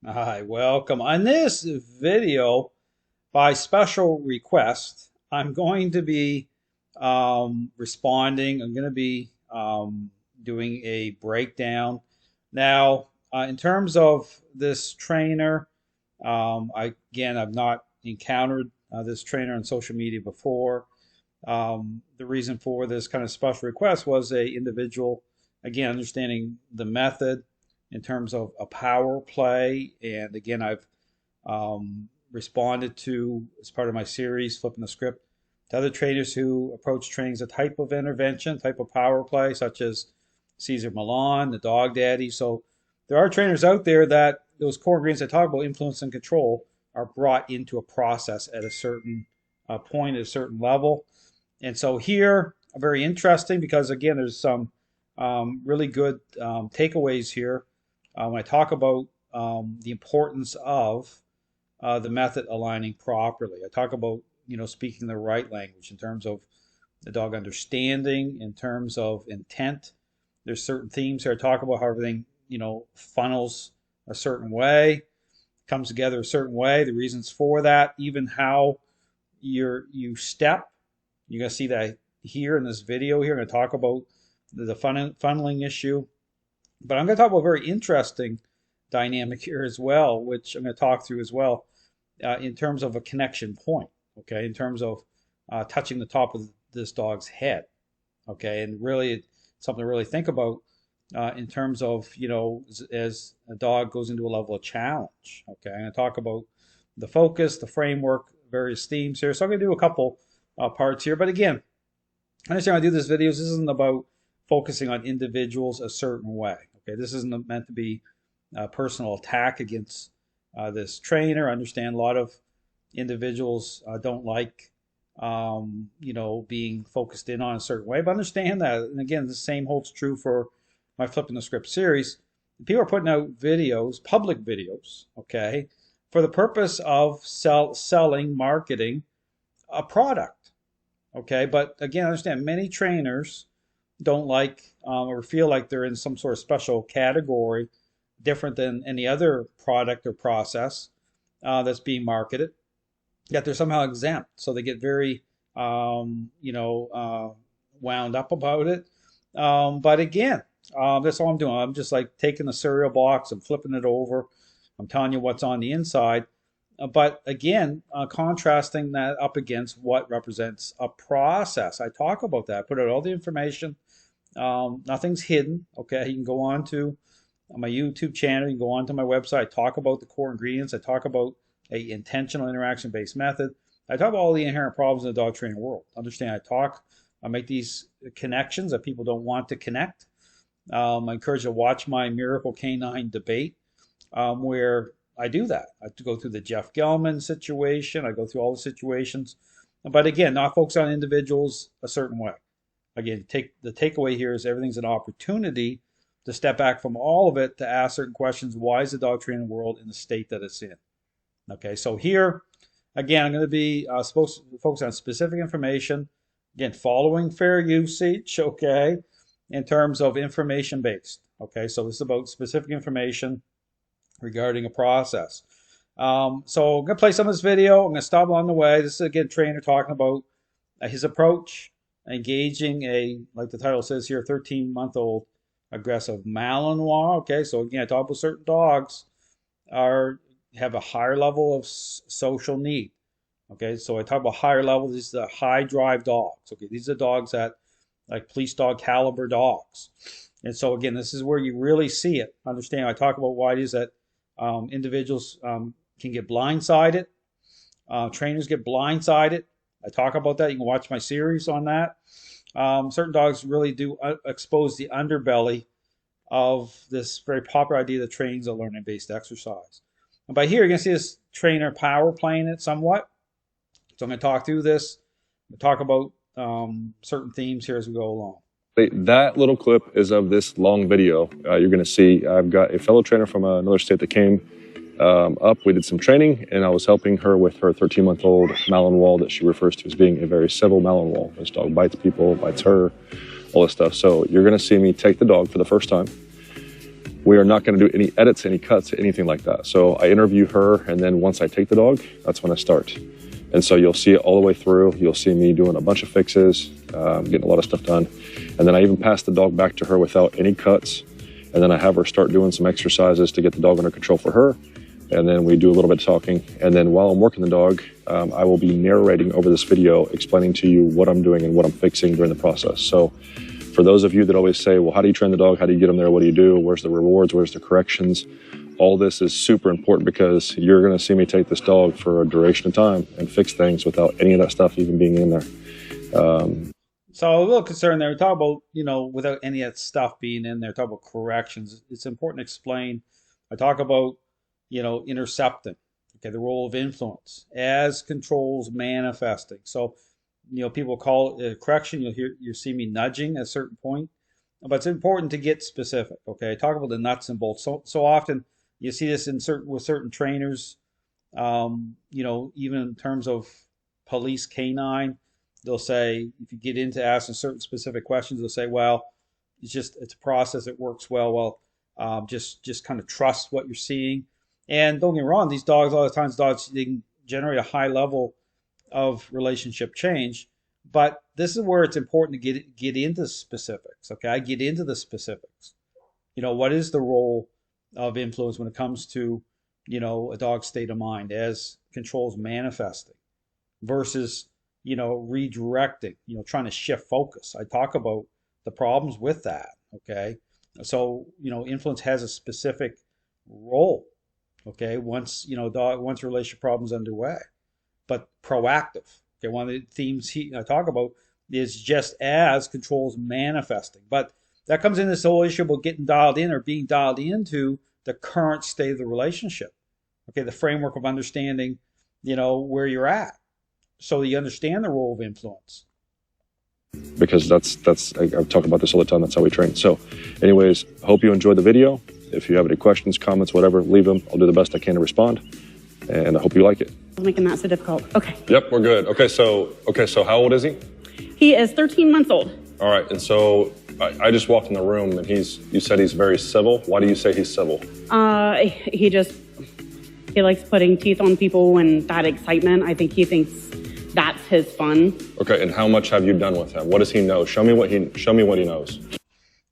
Hi, welcome. On this video, by special request, I'm going to be responding. I'm going to be doing a breakdown. Now, in terms of this trainer, I've not encountered this trainer on social media before. The reason for this kind of special request was a individual, again, understanding the method in terms of a power play. And again, I've responded to, as part of my series, Flipping the Script, to other trainers who approach training as a type of intervention, type of power play, such as Cesar Millan, the Dog Daddy. So there are trainers out there that those core ingredients I talk about, influence and control, are brought into a process at a certain point, at a certain level. And so here, very interesting because again, there's some really good takeaways here when I talk about the importance of the method aligning properly. I talk about speaking the right language in terms of the dog understanding, in terms of intent. There's certain themes here. I talk about how everything funnels a certain way, comes together a certain way. The reasons for that, even how you step. You're going to see that here in this video here. I'm going to talk about the funneling issue. But I'm going to talk about a very interesting dynamic here as well, which I'm going to talk through as well in terms of a connection point, okay, in terms of touching the top of this dog's head, okay, and really something to really think about in terms of, as a dog goes into a level of challenge, okay. I'm going to talk about the focus, the framework, various themes here. So I'm going to do a couple parts here. But again, I understand when I do these videos, this isn't about focusing on individuals a certain way. Okay, this isn't meant to be a personal attack against this trainer. I understand a lot of individuals don't like, being focused in on a certain way, but understand that. And again, the same holds true for my Flipping the Script series. People are putting out videos, public videos, okay, for the purpose of selling, marketing a product, okay. But again, understand many trainers don't like or feel like they're in some sort of special category different than any other product or process that's being marketed, yet they're somehow exempt. So they get very wound up about it. But again, that's all I'm doing. I'm just like taking the cereal box and flipping it over. I'm telling you what's on the inside. But again, contrasting that up against what represents a process. I talk about that. I put out all the information. Nothing's hidden. Okay, you can go on to my YouTube channel. You can go on to my website. I talk about the core ingredients. I talk about a intentional interaction-based method. I talk about all the inherent problems in the dog training world. Understand? I make these connections that people don't want to connect. I encourage you to watch my Miracle Canine debate, where I do that. I go through the Jeff Gelman situation. I go through all the situations. But again, not focus on individuals a certain way. Again, the takeaway here is everything's an opportunity to step back from all of it to ask certain questions. Why is the dog training world in the state that it's in? Okay, so here, again, I'm going to be supposed to focus on specific information. Again, following fair usage, okay, in terms of information-based. Okay, so this is about specific information regarding a process. So I'm going to play some of this video. I'm going to stop along the way. This is, again, trainer talking about his approach, engaging like the title says here, 13-month-old aggressive Malinois. Okay, so again, I talk about certain dogs have a higher level of social need. Okay, so I talk about higher level. These are the high drive dogs. Okay, these are dogs that like police dog caliber dogs. And so again, this is where you really see it. Understand? I talk about why it is that individuals can get blindsided. Trainers get blindsided. I talk about that. You can watch my series on that. Certain dogs really do expose the underbelly of this very popular idea that training is a learning-based exercise. And by here, you're going to see this trainer power playing it somewhat. So I'm going to talk through this. I'm going to talk about certain themes here as we go along. That little clip is of this long video. You're going to see I've got a fellow trainer from another state that came up. We did some training, and I was helping her with her 13-month-old Malinois that she refers to as being a very civil Malinois. This dog bites people, bites her, all this stuff. So you're going to see me take the dog for the first time, We are not going to do any edits, any cuts, anything like that. So I interview her, and then once I take the dog, that's when I start. And so you'll see it all the way through. You'll see me doing a bunch of fixes, getting a lot of stuff done. And then I even pass the dog back to her without any cuts. And then I have her start doing some exercises to get the dog under control for her. And then we do a little bit of talking. And then while I'm working the dog, I will be narrating over this video, explaining to you what I'm doing and what I'm fixing during the process. So for those of you that always say, well, how do you train the dog? How do you get them there? What do you do? Where's the rewards? Where's the corrections? All this is super important because you're going to see me take this dog for a duration of time and fix things without any of that stuff even being in there. So a little concerned there. We talk about, without any of that stuff being in there, talk about corrections. It's important to explain. I talk about, intercepting, okay, the role of influence as controls manifesting. So, people call it a correction. You'll see me nudging at a certain point, but it's important to get specific. Okay, I talk about the nuts and bolts. So often you see this with certain trainers. Even in terms of police canine, they'll say if you get into asking certain specific questions, they'll say, well, it's a process that works well. Just kind of trust what you're seeing. And don't get me wrong, these dogs, a lot of times they can generate a high level of relationship change, but this is where it's important to get into specifics. Okay, I get into the specifics. What is the role of influence when it comes to a dog's state of mind as controls manifesting versus redirecting, trying to shift focus. I talk about the problems with that. Okay, so influence has a specific role. Okay, once relationship problems underway. But proactive. Okay, one of the themes I talk about is just as controls manifesting. But that comes in this whole issue about getting dialed in or being dialed into the current state of the relationship. Okay, the framework of understanding, where you're at, so that you understand the role of influence. Because I've talked about this all the time. That's how we train. So, anyways, hope you enjoyed the video. If you have any questions, comments, whatever, leave them. I'll do the best I can to respond. And I hope you like it. Making that so difficult. Okay. Yep, we're good. Okay, so how old is he? He is 13 months old. All right, and so I just walked in the room and you said he's very civil. Why do you say he's civil? He likes putting teeth on people and that excitement. I think he thinks that's his fun. Okay, and how much have you done with him? What does he know? Show me what he knows.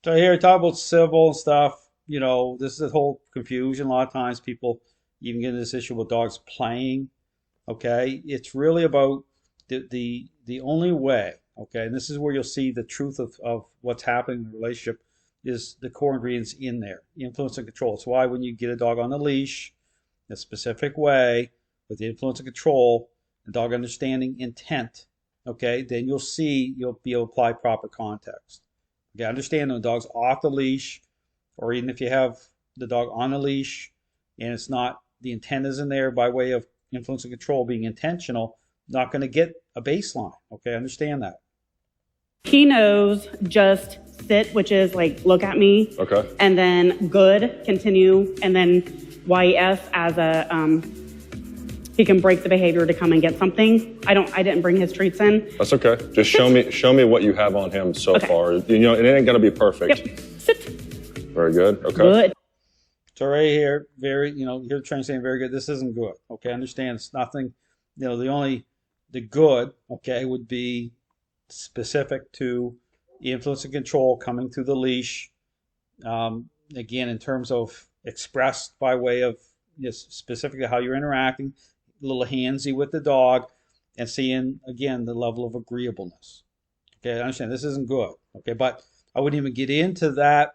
So here, talk about civil stuff. This is the whole confusion. A lot of times people even get into this issue with dogs playing. Okay, it's really about the only way. Okay, and this is where you'll see the truth of what's happening in the relationship is the core ingredients in there: influence and control. It's why when you get a dog on the leash, in a specific way with the influence and control, the dog understanding intent. Okay, then you'll be able to apply proper context. Okay, understand when the dog's off the leash, or even if you have the dog on a leash and it's not, the intent isn't there by way of influence and control being intentional, not going to get a baseline. Okay, understand that. He knows just sit, which is like look at me. Okay. And then good, continue, and then YS as a he can break the behavior to come and get something. I didn't bring his treats in. That's okay. Just show me what you have on him so far. It ain't gonna be perfect. Yep. Sit. Very good. Okay. Good. So right here, you're trying to say very good. This isn't good. Okay, understand it's nothing. The good, okay, would be specific to the influence and control coming through the leash. Again, in terms of expressed by way of specifically how you're interacting, a little handsy with the dog, and seeing again the level of agreeableness. Okay, I understand this isn't good. Okay, but I wouldn't even get into that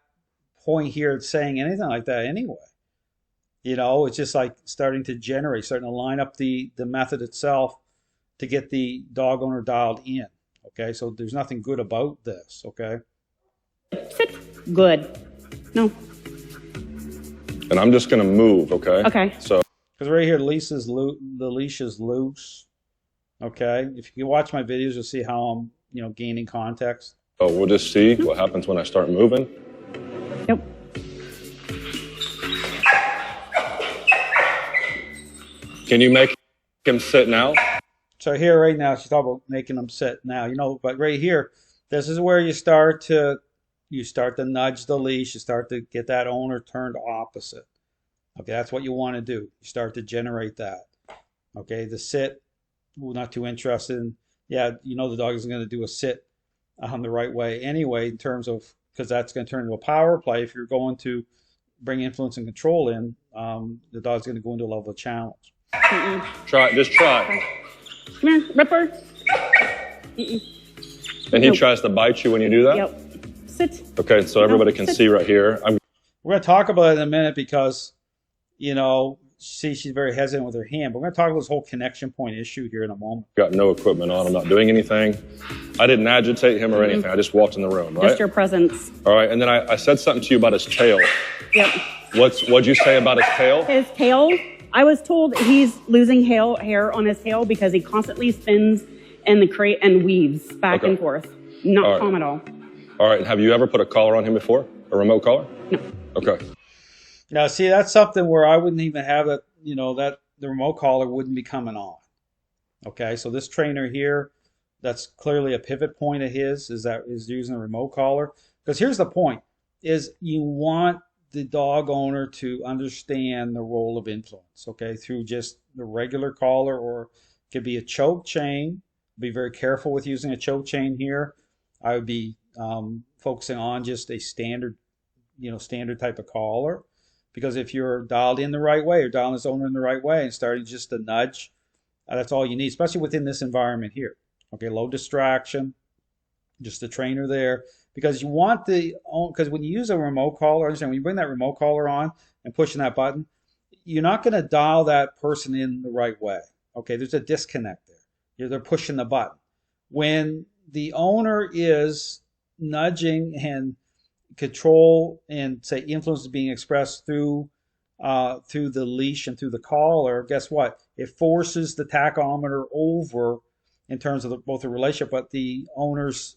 point here saying anything like that anyway. It's just like starting to line up the method itself to get the dog owner dialed in. Okay, so there's nothing good about this. Okay. Sit. Good. No. And I'm just gonna move. Okay. Okay. So. Because right here, the leash is loose. Okay. If you watch my videos, you'll see how I'm, gaining context. Oh, we'll just see what happens when I start moving. Yep. Can you make him sit now? So here right now, she's talking about making them sit now, but right here, this is where you start to, you start to nudge the leash, you start to get that owner turned opposite. Okay, that's what you want to do. You start to generate that. Okay, the sit, we're not too interested in. Yeah, you know the dog isn't going to do a sit the right way anyway, in terms of, because that's going to turn into a power play. If you're going to bring influence and control in, the dog's going to go into a level of challenge. Try it. Just try. Come here, Ripper. And he tries to bite you when you do that? Yep. Sit. Okay, so everybody can see right here. We're going to talk about it in a minute because, you know, she's very hesitant with her hand. But we're going to talk about this whole connection point issue here in a moment. Got no equipment on. I'm not doing anything. I didn't agitate him or anything. I just walked in the room, right? Just your presence. All right, and then I said something to you about his tail. Yep. What'd you say about his tail? His tail, I was told he's losing hair on his tail because he constantly spins in the crate and weaves back and forth. Not calm at all. All right, and have you ever put a collar on him before? A remote collar? No. Okay. Now, see, that's something where I wouldn't even have it, you know, that the remote collar wouldn't be coming on. Okay, so this trainer here, that's clearly a pivot point of his, is using a remote collar. Because here's the point, is you want the dog owner to understand the role of influence, okay, through just the regular collar, or it could be a choke chain. Be very careful with using a choke chain here. I would be focusing on just a standard, you know, standard type of collar. Because if you're dialed in the right way, or dialing this owner in the right way and starting just to nudge, that's all you need, especially within this environment here. Okay, low distraction, just the trainer there. Because you want because when you use a remote collar, understand, when you bring that remote collar on and pushing that button, you're not going to dial that person in the right way. Okay, there's a disconnect there. They're pushing the button. When the owner is nudging and control and say influence is being expressed through the leash and through the collar, guess what? It forces the tachometer over in terms of both the relationship, but the owner's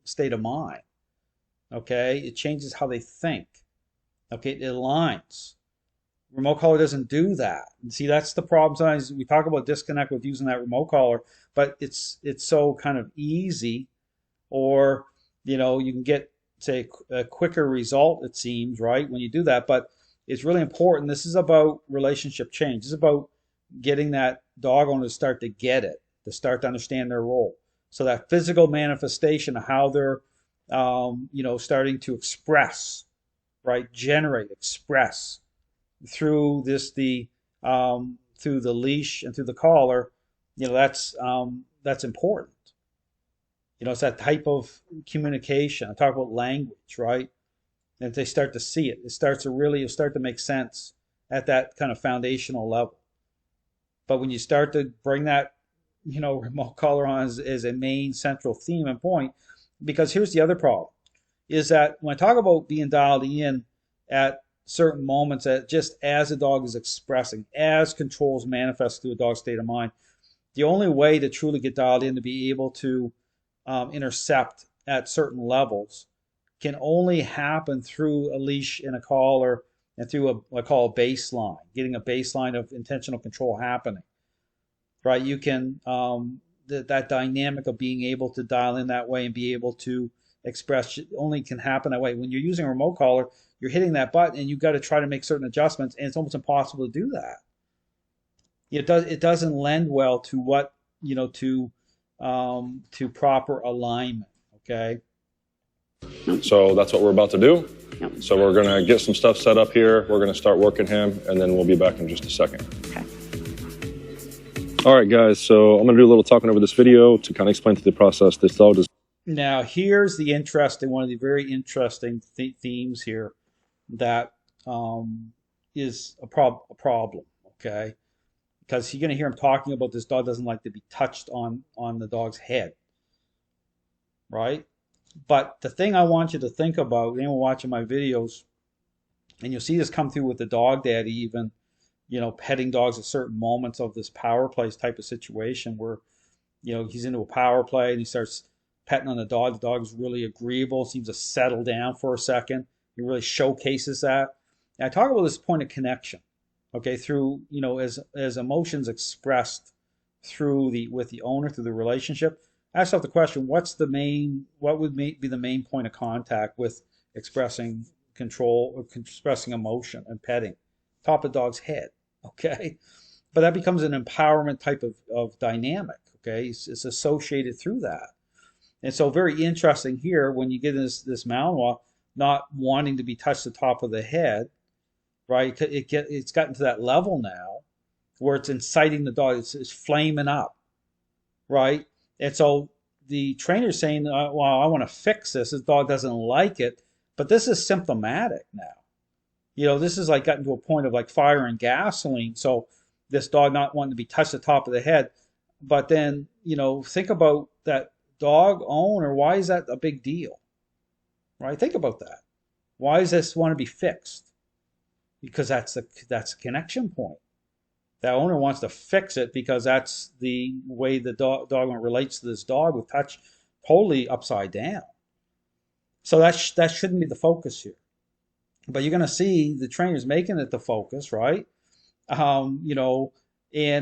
state of mind. Okay, it changes how they think. Okay, it aligns. Remote collar doesn't do that. And see, that's the problem. Sometimes we talk about disconnect with using that remote collar, but it's so kind of easy, or you know, you can get, say, a quicker result, it seems, right, when you do that. But it's really important. This is about relationship change. This is about getting that dog owner to start to get it, to start to understand their role. So that physical manifestation of how they're, you know, starting to express, right, generate, express through through the leash and through the collar, you know, that's important. You know, it's that type of communication. I talk about language, right? And if they start to see it, it'll start to make sense at that kind of foundational level. But when you start to bring that, you know, remote collar on as a main central theme and point, because here's the other problem, is that when I talk about being dialed in at certain moments, that just as a dog is expressing, as controls manifest through a dog's state of mind, the only way to truly get dialed in, to be able to intercept at certain levels, can only happen through a leash and a collar and through what I call a baseline, getting a baseline of intentional control happening. Right? You can, that dynamic of being able to dial in that way and be able to express only can happen that way. When you're using a remote collar, you're hitting that button and you've got to try to make certain adjustments, and it's almost impossible to do that. It doesn't lend well to what, you know, to proper alignment. Okay. So that's what we're about to do. Yep. So we're going to get some stuff set up here. We're going to start working him, and then we'll be back in just a second. Okay. All right, guys. So I'm going to do a little talking over this video to kind of explain to the process. This dog is. Now, here's the interesting, one of the very interesting themes here that is a problem, okay? Because you're going to hear him talking about this dog doesn't like to be touched on the dog's head, right? But the thing I want you to think about, anyone watching my videos, and you'll see this come through with the dog daddy even, you know, petting dogs at certain moments of this power plays type of situation where, you know, he's into a power play and he starts petting on the dog is really agreeable, seems to settle down for a second. He really showcases that. And I talk about this point of connection, okay, through, you know, as emotions expressed through with the owner, through the relationship. ask yourself the question, what would be the main point of contact with expressing control or expressing emotion and petting? Top of the dog's head, okay? But that becomes an empowerment type of dynamic, okay? It's associated through that. And so very interesting here when you get this Malinois not wanting to be touched the top of the head, right? It's gotten to that level now where it's inciting the dog, it's flaming up, right? And so the trainer's saying, well, I want to fix this. This dog doesn't like it, but this is symptomatic now. This is like gotten to a point of like fire and gasoline. So this dog not wanting to be touched the top of the head. But then, think about that dog owner. Why is that a big deal? Right? Think about that. Why does this want to be fixed? Because that's a connection point. That owner wants to fix it because that's the way the dog owner relates to this dog with touch totally upside down. So that shouldn't be the focus here. But you're going to see the trainers making it the focus, right? And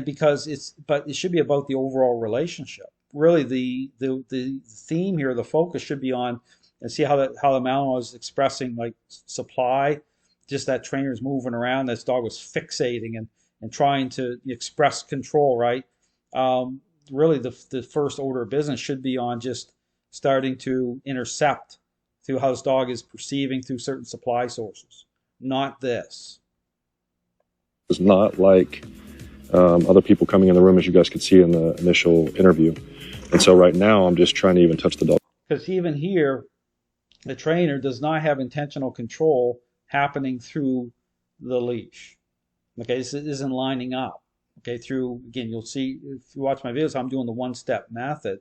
because but it should be about the overall relationship. Really, the theme here, the focus should be on, and see how the Malinois is expressing like supply, just that trainer's moving around, this dog was fixating and trying to express control, right? Really, the first order of business should be on just starting to intercept through how this dog is perceiving through certain supply sources, not this. It's not like other people coming in the room, as you guys could see in the initial interview. And so right now, I'm just trying to even touch the dog. Because even here, the trainer does not have intentional control happening through the leash. Okay, this isn't lining up. Okay, again, you'll see, if you watch my videos, I'm doing the one-step method.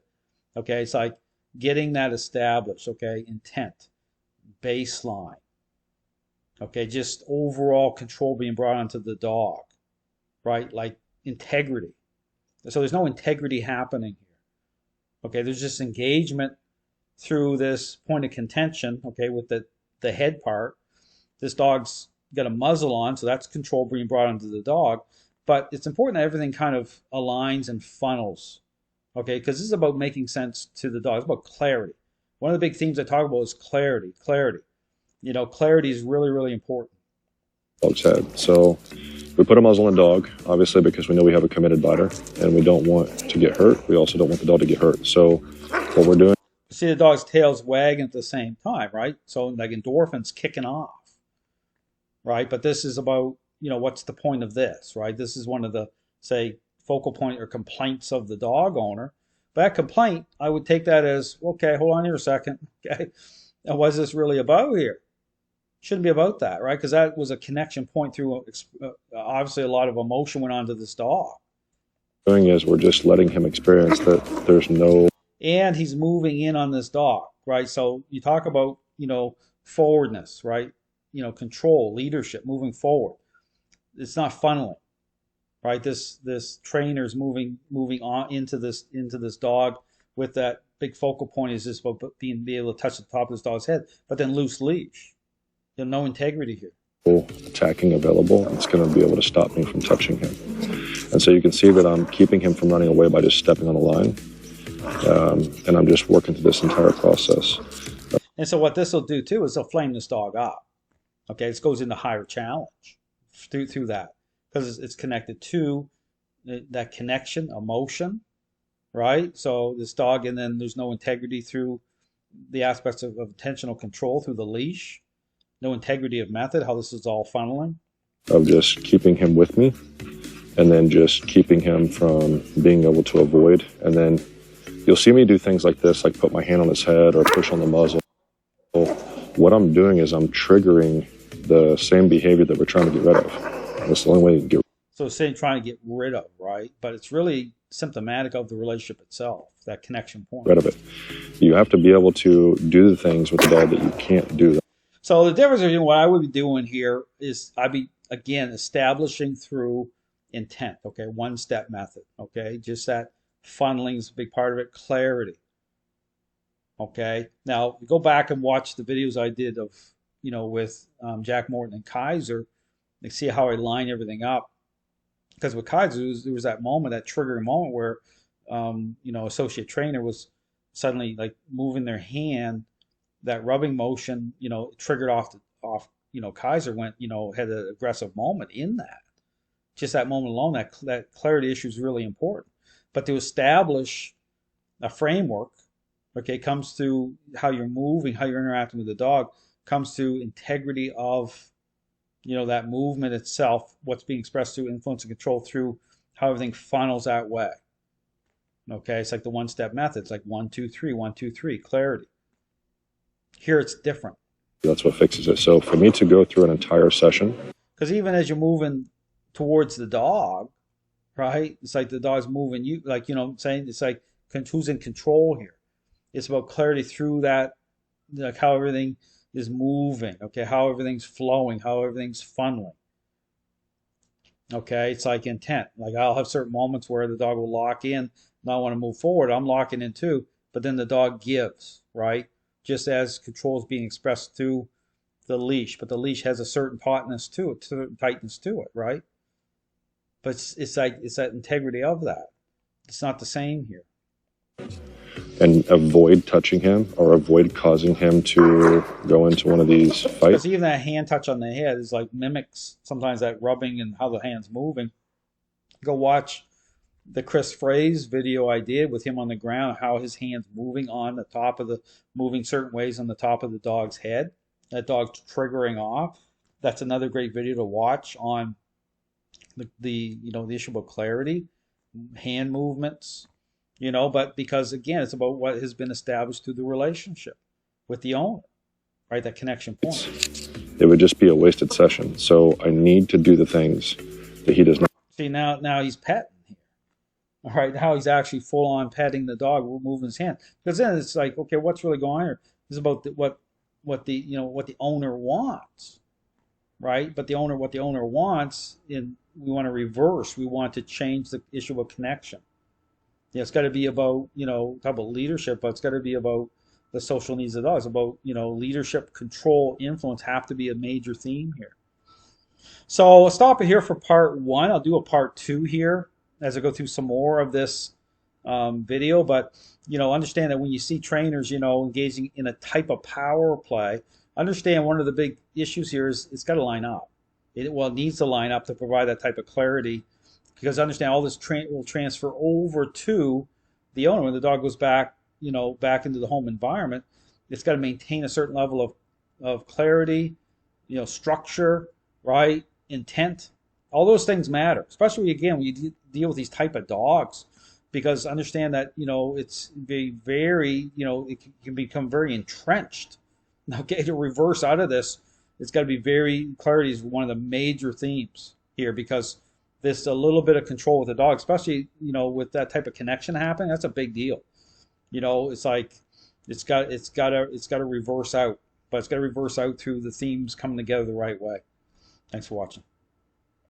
Okay, it's like getting that established, okay, intent, baseline. Okay, just overall control being brought onto the dog, right? Like integrity. So there's no integrity happening here. Okay, there's just engagement through this point of contention, okay, with the head part. This dog's got a muzzle on, so that's control being brought onto the dog. But it's important that everything kind of aligns and funnels, okay, because this is about making sense to the dog. It's about clarity. One of the big themes I talk about is clarity. Clarity. Clarity is really, really important. Dog's head. So we put a muzzle on dog, obviously, because we know we have a committed biter and we don't want to get hurt. We also don't want the dog to get hurt. So what we're doing. See the dog's tail's wagging at the same time, right? So like endorphins kicking off, right? But this is about, what's the point of this, right? This is one of the, say, focal point or complaints of the dog owner. But that complaint, I would take that as, okay, hold on here a second, okay? And what's this really about here? Shouldn't be about that, right? Because that was a connection point through, obviously a lot of emotion went onto this dog. Doing is we're just letting him experience that there's no. And he's moving in on this dog, right? So you talk about, forwardness, right? Control, leadership, moving forward. It's not funneling, right? This trainer's moving on into this dog with that big focal point is just about being able to touch the top of this dog's head, but then loose leash. There's no integrity here. Attacking available, it's going to be able to stop me from touching him. And so you can see that I'm keeping him from running away by just stepping on the line. And I'm just working through this entire process. And so what this will do too is it'll flame this dog up. Okay, this goes into higher challenge through that because it's connected to that connection, emotion, right? So this dog, and then there's no integrity through the aspects of intentional control through the leash, no integrity of method, how this is all funneling. Of just keeping him with me and then just keeping him from being able to avoid. And then you'll see me do things like this, like put my hand on his head or push on the muzzle. What I'm doing is I'm triggering the same behavior that we're trying to get rid of. That's the only way to get rid of. So saying trying to get rid of, right? But it's really symptomatic of the relationship itself, that connection point. Rid of it. You have to be able to do the things with the dog that you can't do. So the difference between what I would be doing here is I'd be, again, establishing through intent, okay? One-step method, okay? Just that funneling is a big part of it. Clarity, okay? Now, go back and watch the videos I did of, with Jack Morton and Kaiser, and see how I line everything up. Because with Kaiser, there was that moment, that triggering moment where, associate trainer was suddenly like moving their hand, that rubbing motion, triggered off, Kaiser went, had an aggressive moment in that. Just that moment alone, that clarity issue is really important. But to establish a framework, okay, comes to how you're moving, how you're interacting with the dog, comes to integrity of, that movement itself, what's being expressed through influence and control through how everything funnels that way. Okay, it's like the one-step method. It's like 1, 2, 3, 1, 2, 3, clarity. Here it's different. That's what fixes it. So for me to go through an entire session, because even as you're moving towards the dog, right? It's like the dog's moving you, like, what I'm saying? It's like who's in control here? It's about clarity through that, like how everything is moving, okay? How everything's flowing, how everything's funneling. Okay, it's like intent. Like I'll have certain moments where the dog will lock in, not want to move forward. I'm locking in too, but then the dog gives, right? Just as control is being expressed through the leash, but the leash has a certain tautness to it, certain tightness to it, right? But it's like it's that integrity of that. It's not the same here. And avoid touching him or avoid causing him to go into one of these fights. Because even that hand touch on the head is like mimics sometimes that rubbing and how the hand's moving. Go watch the Chris Fray's video I did with him on the ground, how his hand's moving on the top of moving certain ways on the top of the dog's head. That dog's triggering off. That's another great video to watch on the issue about clarity, hand movements, but because again, it's about what has been established through the relationship with the owner, right? That connection point. It would just be a wasted session. So I need to do the things that he does not. See, now he's petting here. All right, now he's actually full on petting the dog, moving his hand. Because then it's like, okay, what's really going on here? It's about what the owner wants, right? But what the owner wants, we want to reverse. We want to change the issue of connection. Yeah, it's got to be about, talk about leadership, but it's got to be about the social needs of the dog. It's about, leadership, control, influence have to be a major theme here. So I'll stop it here for part 1. I'll do a part 2 here as I go through some more of this video. But, understand that when you see trainers, engaging in a type of power play, understand one of the big issues here is it's got to line up. It needs to line up to provide that type of clarity. Because understand all this will transfer over to the owner when the dog goes back, back into the home environment. It's got to maintain a certain level of clarity, structure, right, intent. All those things matter, especially again when you deal with these type of dogs, because understand that it's very it can become very entrenched. Okay, to reverse out of this, it's got to be clarity is one of the major themes here because. This a little bit of control with the dog, especially with that type of connection happening. That's a big deal. It's like it's got to reverse out, but it's got to reverse out through the themes coming together the right way. Thanks for watching.